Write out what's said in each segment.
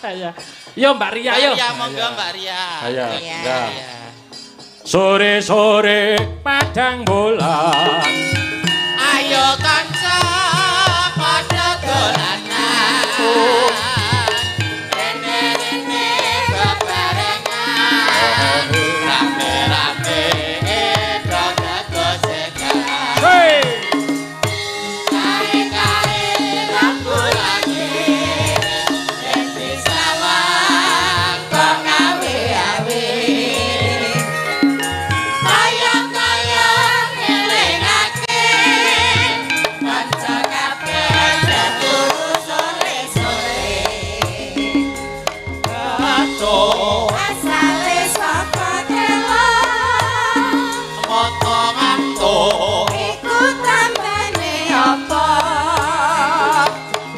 Iya. Yo Mbak Ria yo. Mbak Ria monggo Mbak Ria. Iya. Sore-sore padang bola. Ayo kanca padha dolanan. Rene-rene bebarengan. Rame-rame dada gosekan. Hei. Kare-kare rambulane. Dadi sawang kok ngawe-awe. Kaya-kaya ngelingake. Kanca kabeh jatuh sore-sore. Aduh. Asale saka telo. Moto-moto. Iku tambane apa?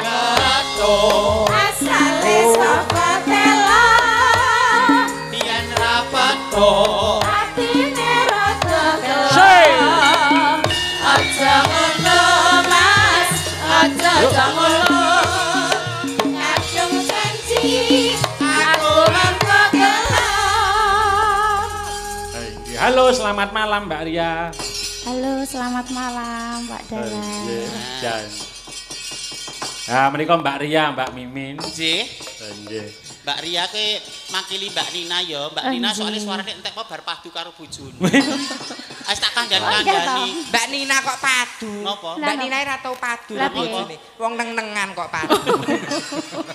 Aduh. Asale saka telo. Yen ra pedo. Atine rada gelo. Aja ngono Mas, aja ngono. Kadung janji aku mangko gelo. Halo, selamat malam Mbak Ria. Halo, selamat malam Pak Dara. Jan. Nah, menika Mbak Ria, Mbak Mimin. Nggih. Nggih. Mbak Ria ke makili Mbak Nina ya. Mbak Nina soalnya suaranya entek apa bar padu karo bojone. Wis tak kandhani-kandhani. Mbak Nina kok padu. Ngopo? Mbak Nina ora tau padu Lah, bojone. Wong neng-nengan kok padu.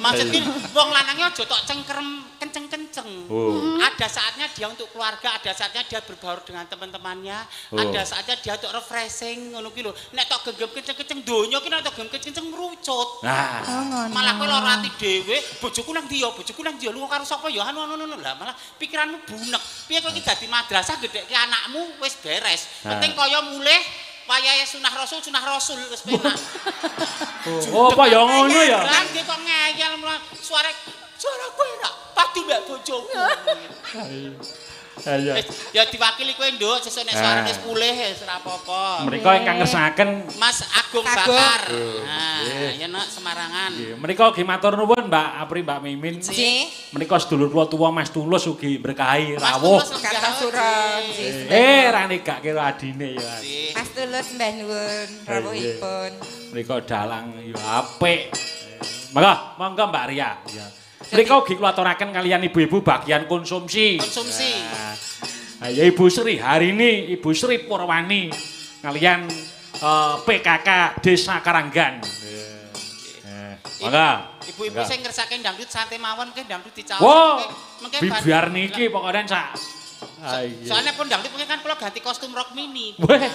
Maksudnya wong lanangnya aja tok cengkrem kenceng-kenceng. Oh. Ada saatnya dia untuk keluarga, ada saatnya dia berbaur dengan teman-temannya, ada saatnya dia untuk refreshing ngono ki lho. Nek tok genggam kenceng-kenceng donya ki nek tok genggam kenceng merucut. Nah, Malah kowe lara ati dhewe, bojoku nang ndi ya, bojoku nang ndi ya, lu karo sapa ya, anu lah malah pikiranmu bunek. Piye kowe iki dadi madrasah gedhekke anakmu wis beres. Penting kaya mulih wayahe sunah rasul wis penak. oh apa ya ngono ya? Lah nggih kok ngeyel suara kowe enak padu mbak bojoku. Iya. Ya diwakili kowe nduk sesuk nek suarane wis pulih wis ora apa-apa. Menika ingkang ngersakaken Mas Agung Bakar. Nah, ya nek Semarangan. nggih. Menika ugi matur nuwun Mbak Apri, Mbak Mimin. Nggih. Menika sedulur kula tuwa Mas Tulus ugi berkahi Mas rawuh. Tulus Kata suron. Ra negake karo adine ya. Mas Tulus mbah nuwun rawuhipun. Menika dalang ya apik. Monggo Mbak Ria. Ya. Menika ugi kula aturaken kalian ibu-ibu bagian konsumsi. Konsumsi. Nah, ya Ibu Sri, hari ini Ibu Sri Purwani kalian PKK Desa Karanggan. Monggo. Ibu-ibu sing ngersake dangdut santai mawon mungkin dangdut dicaos. Wow, Mungkin biar niki pokoknya sak. Soalnya pun dangdut mungkin kan kalau ganti kostum rock mini. Weh.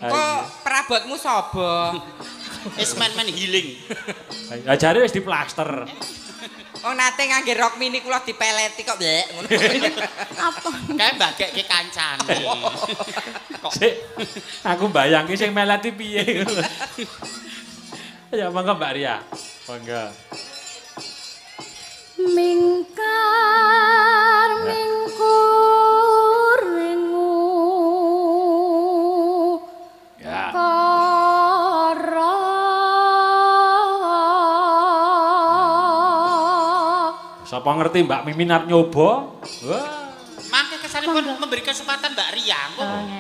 Kok perabotmu sapa? Is man healing. Jare wis diplaster. Oh nate ngangge rok mini kula dipeleti kok blek ngono. Apa? Kayak mbageke kancane. Sik, aku bayangke sing melati piye. Ya monggo Mbak Ria. Monggo. Mingkar mingkur ringu. Ya. Sapa ngerti Mbak Mimin arep nyoba? Wah. Mangke kesane pun memberi kesempatan Mbak Ria.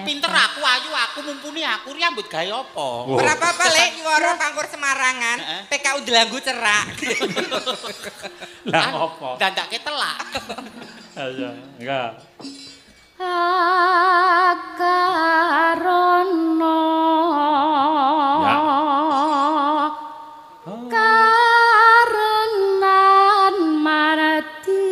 Pinter aku, ayu aku, mumpuni aku, Ria mbut gawe apa? Ora apa-apa lek nyuwara pangkur Semarangan, PKU Delanggu cerak. Lah ngopo? Dandake telak. Ayo, enggak. Akarono. Ya. Karenan marati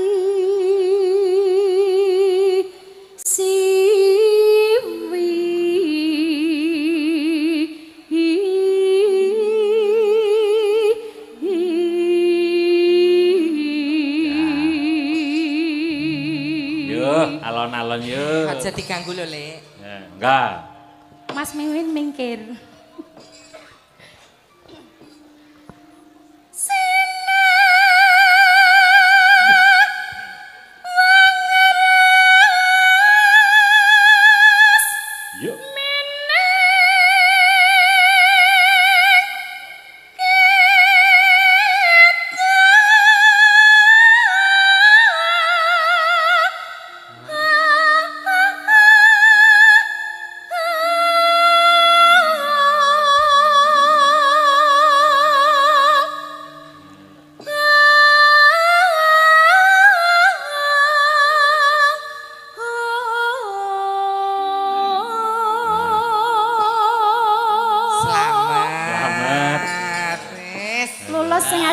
alon-alon yo. Aja diganggu lho, Lek. Ya, enggak. Mas Mimin mingkir. Yuk.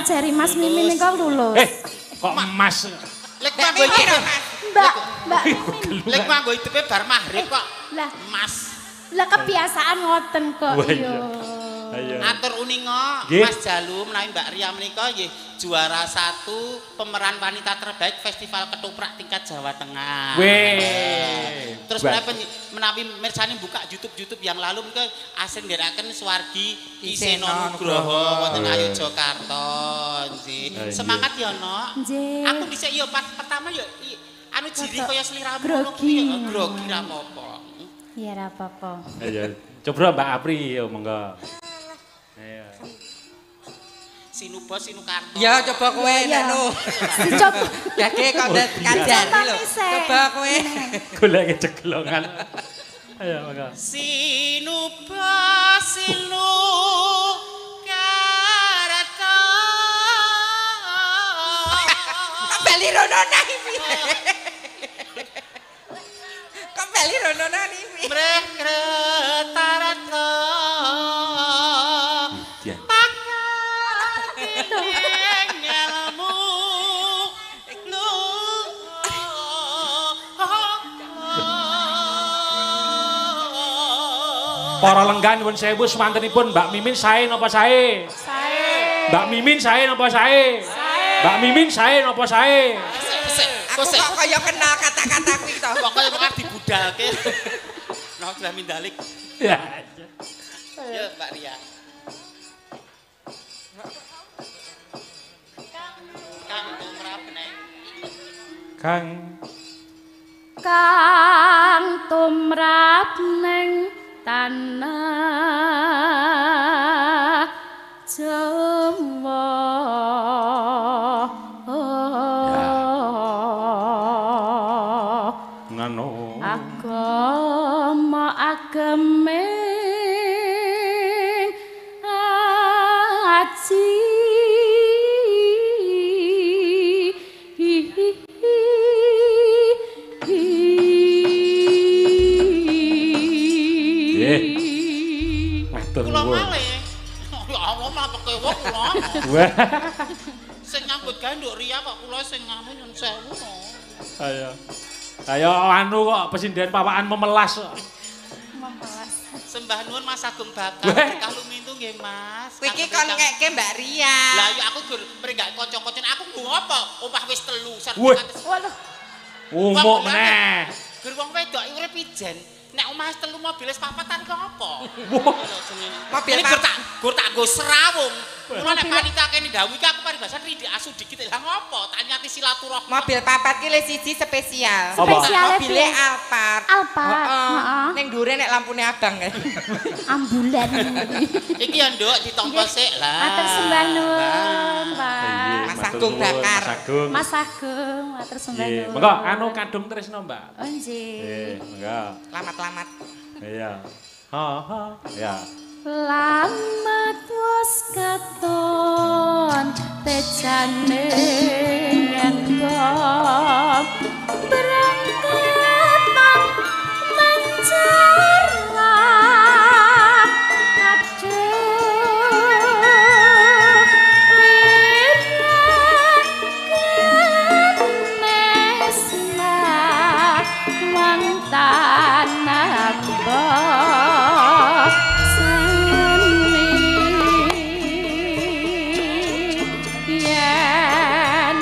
jari Mas Mimin niku lulus. Kok emas? Lek nganggo itu. Mbak Lek nganggo itu bar maghrib kok. Lah, Mas. lah kebiasaan ngoten kok Wah, iya. Ayo. Atur uninga Nggih. Mas Jalu menawi Mbak Ria menika nggih juara 1 pemeran wanita terbaik Festival Ketoprak tingkat Jawa Tengah. Weh. Terus menawi mirsani buka YouTube yang lalu menika asring ndherekaken Suwargi Iseno Nugroho wonten Ayu Jakarta nggih. Semangat ya, Nok. Nggih. Aku dhisik ya pertama ya anu jiri kaya sliramu Grogi. ngono grogi ra apa-apa. Iya ra apa-apa. Ayo. Coba Mbak Apri yo monggo. Ayo. Sinuba Sinukarto. Ya coba kowe Iya. anu. Dicoba. Dake kok kajari lho. Coba kowe. Golek ceglongan. Ayo monggo. Sinuba Sinukarto. Bali rono nang iki. Kok bali rono nang iki. Mreh kretarata. Iya. Ngelmu lu. Para lenggan nuwun sewu swantenipun Mbak Mimin sae napa sae? Sae. Mbak Mimin sae napa sae? Mbak Mimin sae napa sae? Aku kok kaya kenal kata-kata kuwi to. Pokoknya bakal dibudalke. Nah, sudah mindalik. Ya. Ya, Mbak Ria. Kang tumrap neng. Kang Kang tumrap ning tanah Jawa. ngono. Agama ageming aji Matur Kula nuwun. malih. Ya Allah malah pekewo kula. Wah. Sing nyambut gawe nduk Ria kok kula sing anu nyun sewu. Ayo. Ayo anu kok presiden pawakan memelas. Sembah nuwun Mas Agung Bakar. Weh. Berkah lumintu nggih Mas. Kowe iki kon ngekke Mbak Ria. Lah ya aku gur mrenggak kanca-kancane aku nggo apa? Omah wis 3 Weh. sertifikat. Waduh, Umuk meneh. Gur wong wedok urip ijen. Nek omah 3 mobil wis papatan kok apa? Mobil Ini gur tak nggo serawung. Mula nek panitia kene dawuh iki aku paribasan ridik asu dikit lah ngopo? Tak nyati silaturahmi. Mobil papat ki le siji spesial. Apa? spesialnya Mobile Pi. Alphard. Alphard, Heeh. heeh. Ning dhuwure nek lampune abang kan. Ambulan. Iki ya nduk ditampa sik lah. Matur sembah nuwun, Pak. Mas Agung Bakar. Mas Agung. Mas Agung, matur sembah Nggih, nuwun. monggo anu kadung tresno, Mbak. Oh, nggih. Monggo. Lamat-lamat. Iya. Ha ha. Ya. Lamat wis katon tejane ngengkop berangkat mencerah aduh wirakesna wong tanah yen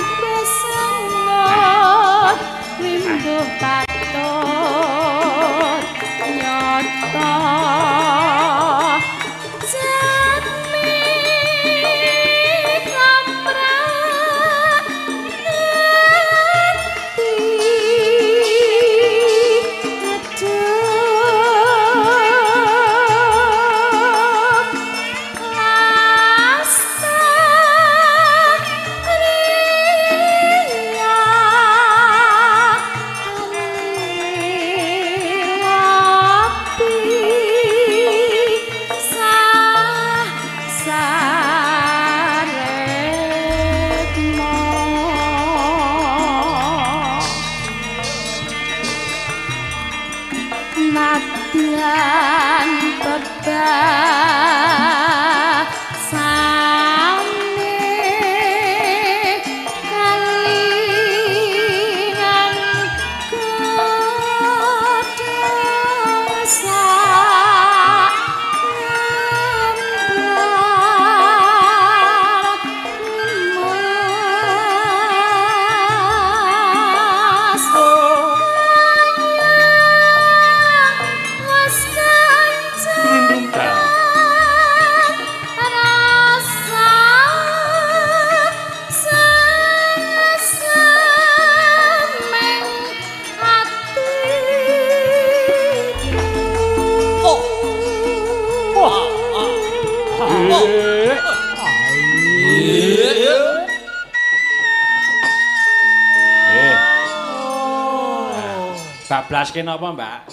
bablaske napa, Mbak?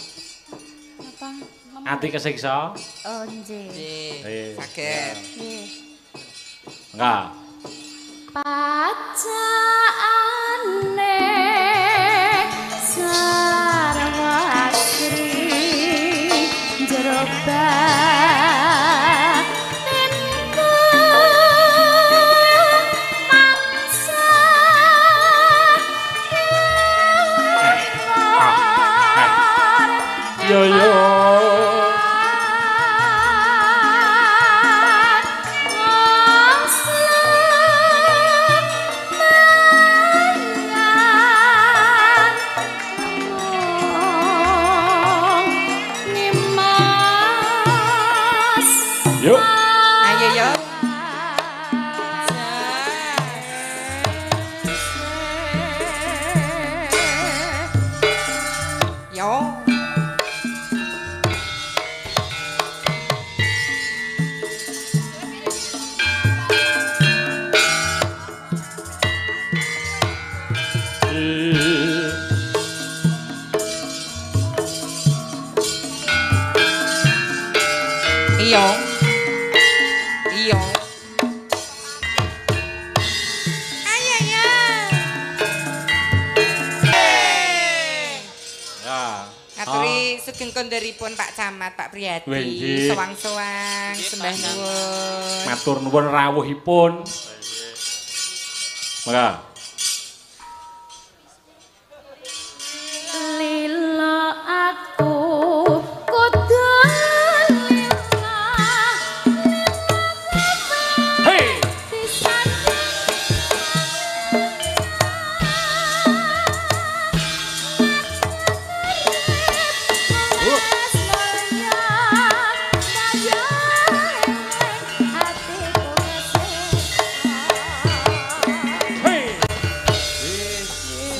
Apa? Ati kesiksa? Oh, nggih. Saged. Nggih. Enggak. Pacaane sarwasri jero batinku mangsa Yo yo. Yuk. Ayo yo. Yo. Iyo. Iyo. Ayo ya. Ya. Aturi sugeng konderipun Pak Camat, Pak Nggih. Priyadi, sewang-sewang, sembah nuwun. Matur nuwun rawuhipun. Maka. Lila aku kudu lila Hey. Hey.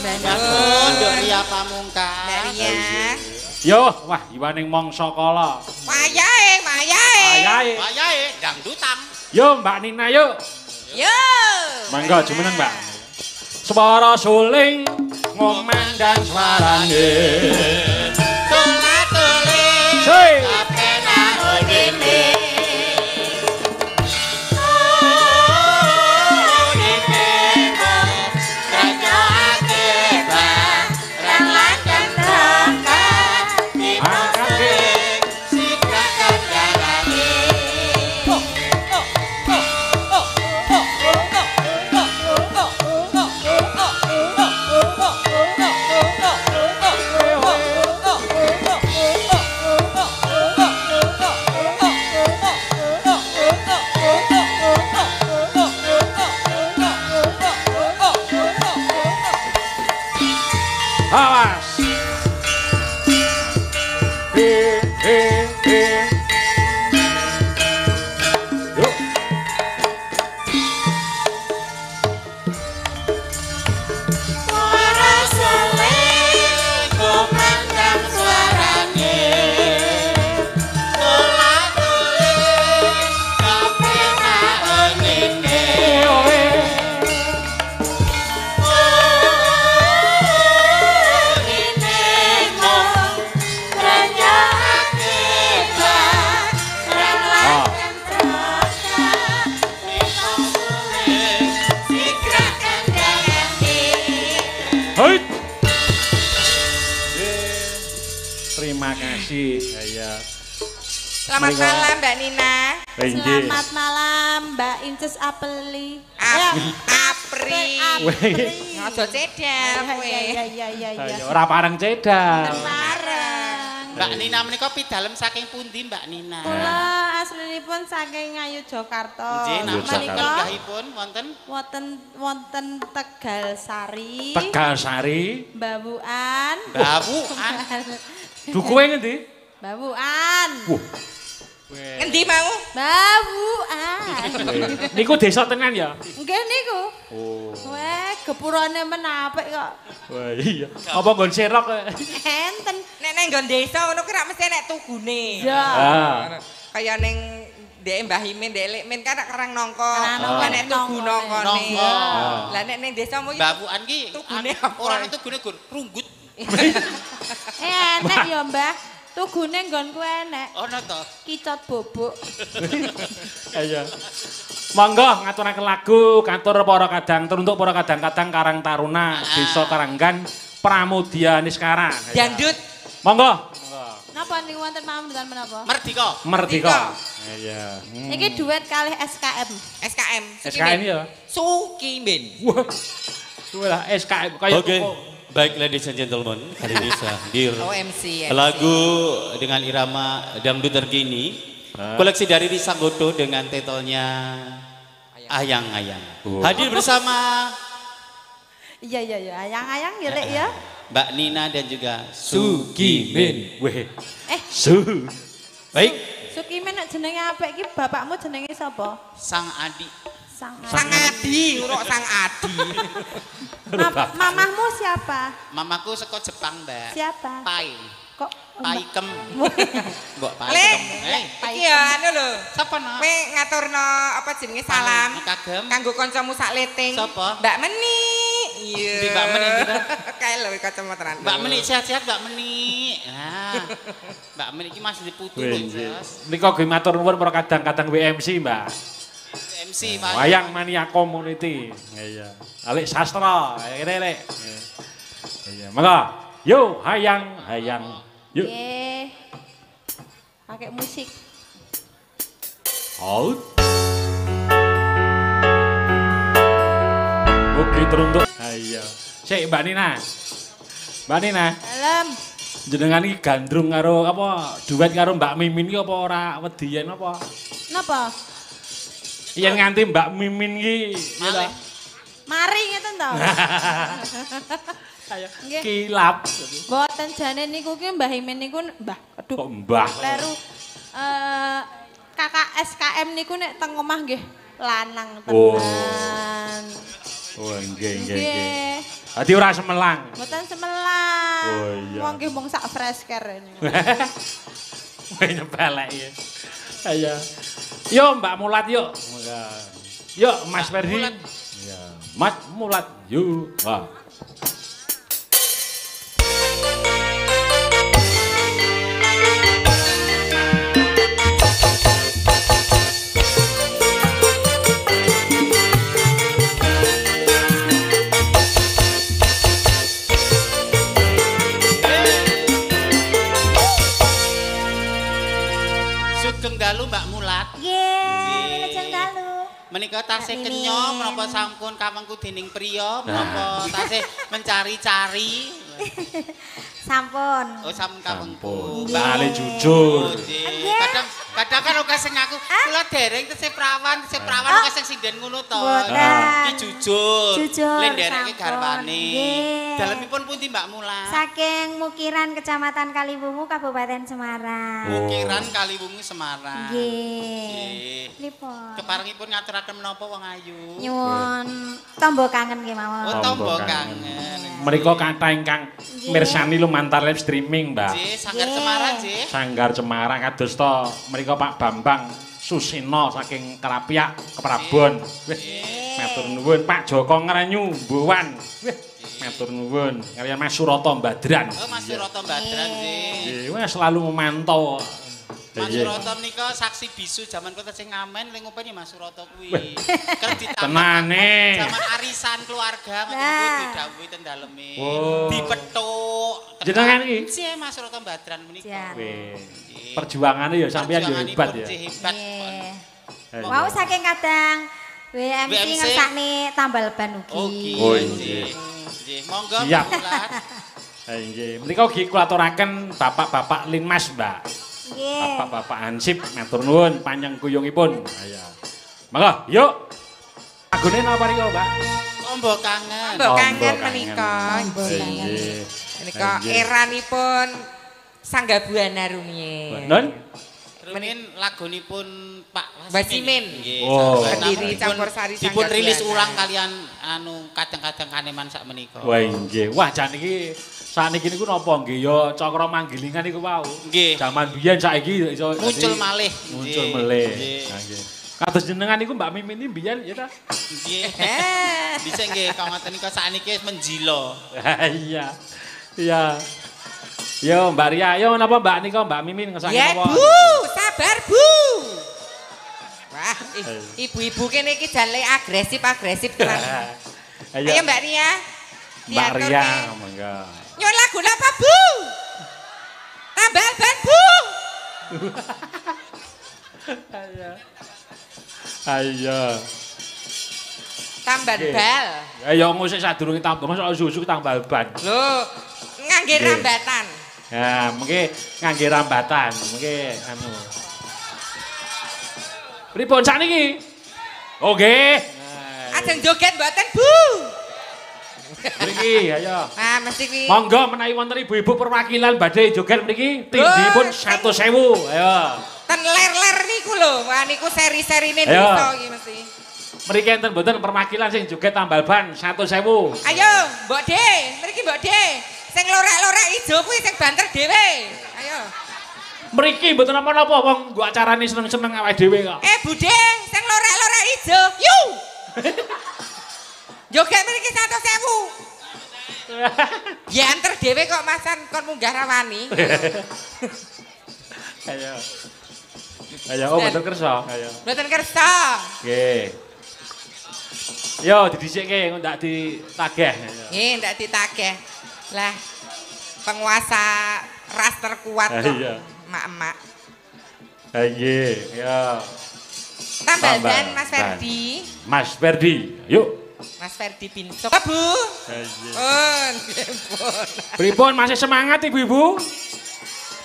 Sembah Mas nuwun. Nduk Ria Pamungkas. Daria. Yo, wah iwaning mangsa kala. Wayahe, wayahe. Ayahe. Wayahe dangdutan. Yo Mbak Nina yuk. Yo. Mangga jumeneng Mbak. Swara suling ngomandang swarane. Tula-tuli. Hey. Kapena udine. Awas. Yuk. Suara suling kumandang suarane. Tula-tuli. Kapena udine. Hei. Terima kasih. Ya. Selamat malam Mbak Nina. Selamat malam Mbak Inces Apeli. Apri. Ngojo cedal kowe. Ya. Ora pareng cedal. Bareng. Mbak Nina menika pidalem saking pundi Mbak Nina? Kula aslinipun saking Ngayu Jakarta. Nggih, napa Menika ninggahipun wonten? wonten Tegal Sari. Tegal Sari. Bawuan. Bawuan. Dukuhe ngendi? Bawuan. Wah. Ngendi mau? Bawuan. Niku desa tenan ya? Nggih niku. Oh. Weh, gepurane menapik kok. Wah iya. Apa nggon serok? Enten. Nek nang nggon desa ngono ki ra mesti nek tugune. Ya. Ah. Kaya ning Dek Mbah Imin, Dek Lekmin kan kerang nongko. Kerang nongko, Nek tugu nongkone. Nongko. Lah nek ning desamu iki Bawuan ki Tugune apa? ora tugune Gur, runggut. Enek ya, Mbah. Tugune nggonku enek. Ono to. Kicot bobok. Iya. Monggo ngaturaken lagu kantor para kadang teruntuk para kadang-kadang Karang Taruna Desa Karanggan Pramudia Niskara. Dangdut. Monggo. Napa niku wonten pamundutan menapa? Merdeka. Merdeka. Iya. Iki duet kalih SKM. SKM. SKM ya. Sukimin. Wah. Wah, SKM kayak Oke, baik ladies and gentlemen, hari ini saya hadir OMC. lagu dengan irama dangdut terkini, koleksi dari Risa Godo dengan titelnya Ayang-Ayang. Hadir bersama Iya, ayang-ayang ya, Lek ya. Mbak Nina dan juga Sugimin. Weh. Eh, Baik, Sukimen nek jenenge apik iki bapakmu jenenge sapa? Sang Adi. Sang Sang Adi, uruk Sang Adi. Mamahmu siapa? Mamaku saka Jepang, Mbak. Siapa? Pai. Kok Paikem. Mbok Le, Paikem. iki ya anu lho. Sapa nak? Kowe ngaturno apa jenenge salam Kagem. kanggo kancamu sak leting. Sapa? Mbak Meni. Iya. Di Mbak Meni ndi ta? Kae lho kacamataan. Mbak Meni sehat-sehat Mbak Meni. Nah. Mbak Meni iki masih diputu lho, Jos. Nika nggih matur nuwun para kadang-kadang WMC, Mbak. MC Pak. Wayang Mania Community. Iya. Alik sastra, kene Lek. Iya, monggo. Yo, hayang. Yuk. Nggih. Pakai musik. Out. Oke, teruntuk. Iya. Sik Mbak Nina. Mbak Nina, Dalam. jenengan iki gandrung karo apa duet karo Mbak Mimin iki apa ora wedian apa? Napa? Yen nganti Mbak Mimin iki Malih. Mari ngeten to. kaya Nggih. kilap. Mboten jane niku ki Mbah Imin niku Mbah. Aduh. Kok Mbah? Kleru. Kakak SKM niku nek teng omah nggih lanang Oh. tenan. Oh, nggih. Nggih. Dadi ora semelang. Mboten semelang. Oh, iya. Wong nggih mung sak fresh care ini. Wah, nyepelek ya. Iya. Yo Mbak Mulat yuk. Yuk Mas Ferdi. Mulat. Iya. Mas Mulat yuk. Wah. Sugeng dalu Mbak Mulat. Nggih, lajeng dalu. Menika tasih Mbak kenya Mimin. menapa sampun kawengku dening priya menapa tasih mencari-cari. Sampun. Oh sampun kawengku. Sampun. Bali jujur. Nggih. Kadang kan oke sing aku kula dereng tesih prawan oke sing sinden ngono to. Mboten. Iki jujur. Jujur, Len dereke sampun. garwane. Nggih. Dalemipun pundi Mbak Mulat? Saking Mukiran Kecamatan Kaliwungu Kabupaten Semarang. Ukiran Kaliwungu Semarang. Nggih. Nggih. Nipun. Keparengipun ngaturaken menapa wong ayu? Nyuwun tombo kangen nggih Oh, mawon. tombo Tombo kangen. Mereka kata ingkang Nggih. mirsani lumantar live streaming, Mbak. Nggih, Sanggar Nggih. Semarang nggih. Sanggar Semarang kados to mereka Pak Bambang Susino saking Kerapiak Keprabon. Wih, matur nuwun Pak Joko Ngranyu Mbuwan. Wih, matur nuwun kalian Mas Surata Badran. Oh, Mas Suroto Badran Nggih, nggih. wah selalu memantau. Mas Iya. Suroto menika saksi bisu zaman kota sing ngamen ling ngopeni Mas Suroto kuwi. Kerep ditambah Tenane. zaman arisan keluarga Nah. menika didhawuhi ten daleme. Oh. Dipethuk. Jenengan iki? Sih Mas Suroto Badran menika. Jan. Wih, perjuangannya ya sampean yo Perjuanganipun hebat ya. sih hebat. Nggih. Ayo. Wow, saking kadang WMC WMC. ngersakne tambal ban ugi. Oke. Oh, nggih. Nggih, monggo Siap. Mbak Mulat. Ayo nggih, menika ugi kula aturaken Bapak-bapak Linmas, Mbak. Nggih. Bapak-bapak Hansip matur nuwun panjang kuyungipun. Ayo. Monggo, yuk. Lagune napa niku, Mbak? Tombo kangen. Mbok kangen Tombo menika. Tombo Nggih. Nggih. Menika Nggih. eranipun Sanggabuana rumiyin. Non? Rumin lagunipun Pak Wasimin. Nggih. Oh. sampun Pendiri dipun- Campursari Dipun Sanggar rilis Buana. ulang kalian anu kadang-kadang kaneman sak menika. Wah, nggih. Wah, jan iki sakniki niku napa nggih ya Cakra Manggilingan niku wau. Nggih. Zaman biyen saiki iso Muncul dadi- malih. Muncul Nggih. melih. Nggih. Nah, nggih. Kados jenengan niku Mbak Mimin iki biyen ya ta? Nggih. Dhisik nggih kang ngoten nika sakniki wis menjila. Iya. Iya. Yo Mbak Ria, yo napa Mbak nika Mbak Mimin ngesake Ya napa? Bu, sabar Bu. Wah, ibu-ibu kene iki jane agresif tenan. Ayo Mbak Ria. Mbak Ria, monggo. Nyon lagu napa Bu? Tambal ban Bu. Ayo. Tambal bal. Ayo ngusik sadurunge tambal, mosok susu tambal ban. Lho, ngangge rambatan. Ya, mungkin ngangge rambatan, mungkin anu. Pripun sakniki? Oke. Ajeng joget mboten Bu. Mriki, ayo. Ah, mesti kuwi. Monggo menawi wonten ibu-ibu perwakilan badhe joget mriki, tingginipun 100.000. Ayo. Ten ler-ler niku lho, wah niku seri-serine desa iki mesti. Mriki enten mboten perwakilan sing joget tambal ban 100.000. Ayo, Mbok De, mriki Mbok De. Sing lorek-lorek ijo kuwi sing banter dhewe. Ayo. Mriki mboten napa-napa wong nggo acarane seneng-seneng awake dhewe kok. Bude, sing lorek-lorek ijo. Yu. Joget mriki 100.000. Ya anter dhewe kok Masan kon munggah rawani. Ayo. Ayo, oh mboten kersa. Ayo. Mboten kersa. Nggih. Yo didhisikke ndak ditagih. Nggih, ndak ditagih. Lah penguasa ras terkuat kok. Iya. Mak-mak. Ha nggih, yo. Tambal ban Mas Ferdi. Mas Ferdi, yuk. Mas Ferdi Binsok. Bu. Ha iya. Pun. Pripun masih semangat ibu-ibu?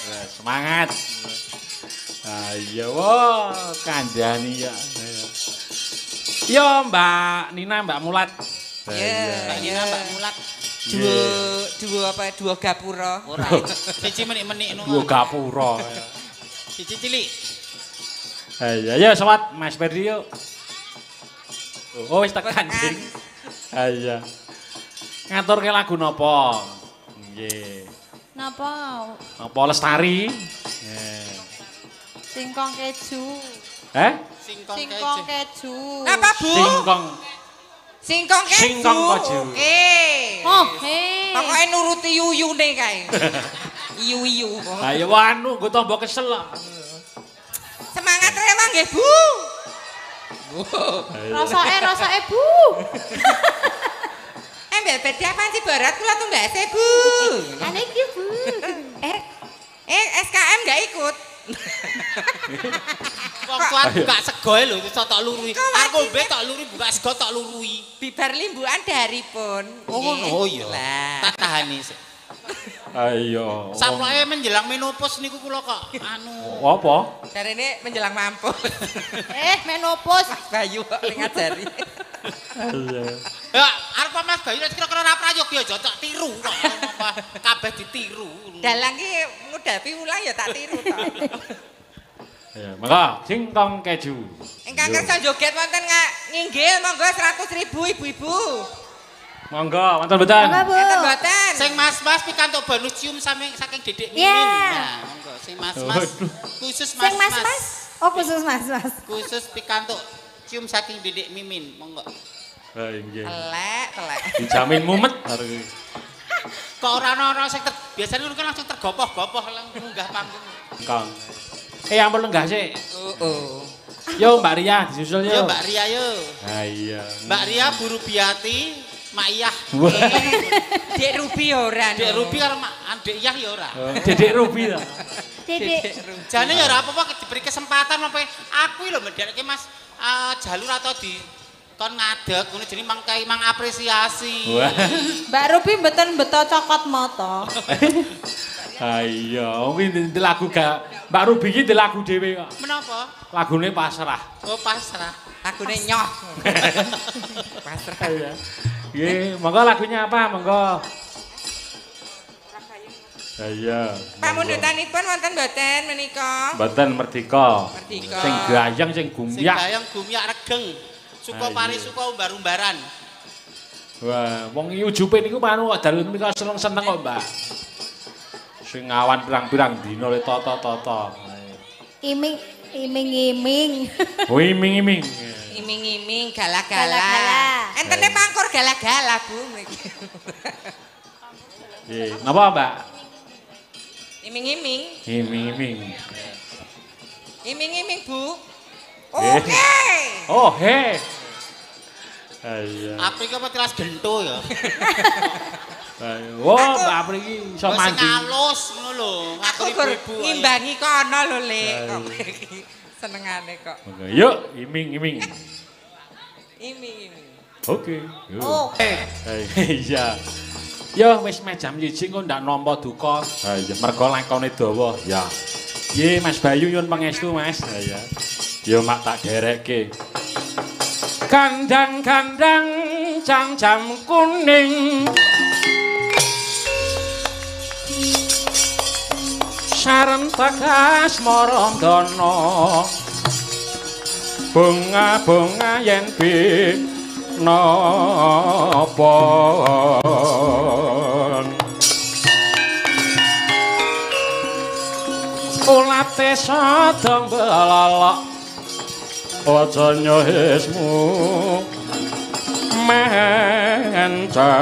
Ya, semangat. Ayo, wah, kandhani ya. Yo Mbak Nina, Mbak Mulat. Ya, Mbak Nina, Mbak Mulat. Dua gapura. Ora. Siji menik-menik ngono. Dua gapura. Siji cilik. Ayo, sawat Mas Ferdi yuk. Oh, wis tekan, Ding. Ayo. Ngaturke lagu napa? Nggih. Napa? Napa Lestari? Nggih. Singkong keju. Singkong Singkong keju. keju. Apa Bu? Singkong. Singkong keju. Singkong keju. Oke. Oh, he. Pokoknya nuruti yuyune kae. Iyu-iyu. Ayo anu, nggo tombo kesel. Semangat remang nggih, Bu. Rasake Bu. Beda apaan sih Barat kula tunggase, Bu. Ane iki Bu. SKM enggak ikut. Wong tuan buka sego lho iso tak lurui. Aku mbek tak lurui buka sego tak lurui. Bibar limbuan daripun. Oh ngono iya. Lah. Tak tahani sik. Ayo. Saploke menjelang menopause niku kula kok anu. Apa? Jarene menjelang mampus. menopause. Bayu kok ngajari. Iya. Ya, arep Mas Bayu kira-kira ora prayoga aja tak tiru kok. Kabeh ditiru. Dalang ki ngudapi ulang ya tak tiru to. Ya, maka singkong keju. Ingkang kersa joget wonten nginggil monggo 100.000 ibu-ibu. Monggo, wonten mboten? Monggo, Bu. Enten mboten. Sing Mas-mas pikantuk bonus cium saking Dedek Mimin. Ya. Nah, monggo sing Mas-mas. Khusus Sing Mas-mas. Mas-mas. Oh, khusus Mas-mas. Khusus pikantuk cium saking Dedek Mimin. Monggo. Ha nggih. Telek. Dijamin mumet. Kok ora ana sing biasane ngono kan langsung tergopoh-gopoh langsung munggah panggung. Kang. Ampun lenggah sik. Oh. Yo Mbak Ria disusul yo. Yo Mbak Ria yo. Ha iya. Mbak Ria Buru Biati, Mak Iyah. Dek Ruby ora. Dek Ruby karo Mak Dek Iyah ya ora. Dedek Ruby ta. Dedek. Jane ya ora apa-apa diberi kesempatan apa aku lho mendekke Mas jalur atau di kon ngadeg ngono jenenge mang apresiasi. Wah. Mbak Ruby mboten beto cokot mata. Iya, kuwi di lagu gak Mbak Ruby iki di lagu dhewe kok. Menapa? Lagune pasrah. Oh pasrah. Lagune nyoh. Pasrah. Iya. Nggih, monggo lagunya apa? Monggo. Iya. Pamundutanipun wonten mboten menika? Mboten merdeka. Merdeka. Sing gayang sing Sing gumyak. gayang gumyak regeng. Suka pari suka umbar-umbaran. Wah, wong iki ujupe niku manu kok dalu menika seneng-seneng kok, Mbak. Sing awan pirang-pirang dina le toto-toto. Iming-iming. Oh, iming-iming. Iming-iming gala-gala. Gala-gala. Entene pangkur gala-gala, Bu mriki. Nggih, napa, Mbak? Iming-iming. Iming-iming. Iming-iming, Bu. Eh. Oke. Oh, he. Iya. Apri apa tilas gento ya? Wah, Mbak Apri iki iso Wis mandi. ngalus ngono lho, Aku ngatur gur ibu-ibu. ngimbangi kono lho, Le. Kok senengane kok. Yuk, iming-iming. Iming-iming. Oke. Yuk. Oke. Iya. Yo wis jam 1 kok ndak nampa duka. Ha iya, mergo lakone dawa. Ya. Ye Mas Bayu nyuwun pangestu, Mas. Ha iya. Yo mak tak derekke. Kandang-kandang jam-jam kuning. Sarem tegas marandana. Bunga-bunga yen napa ulate sadang belalak aja nyohismu mencah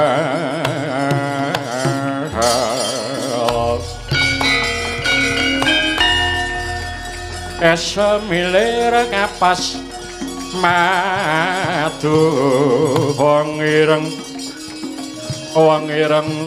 esemilir kapas madu wong ireng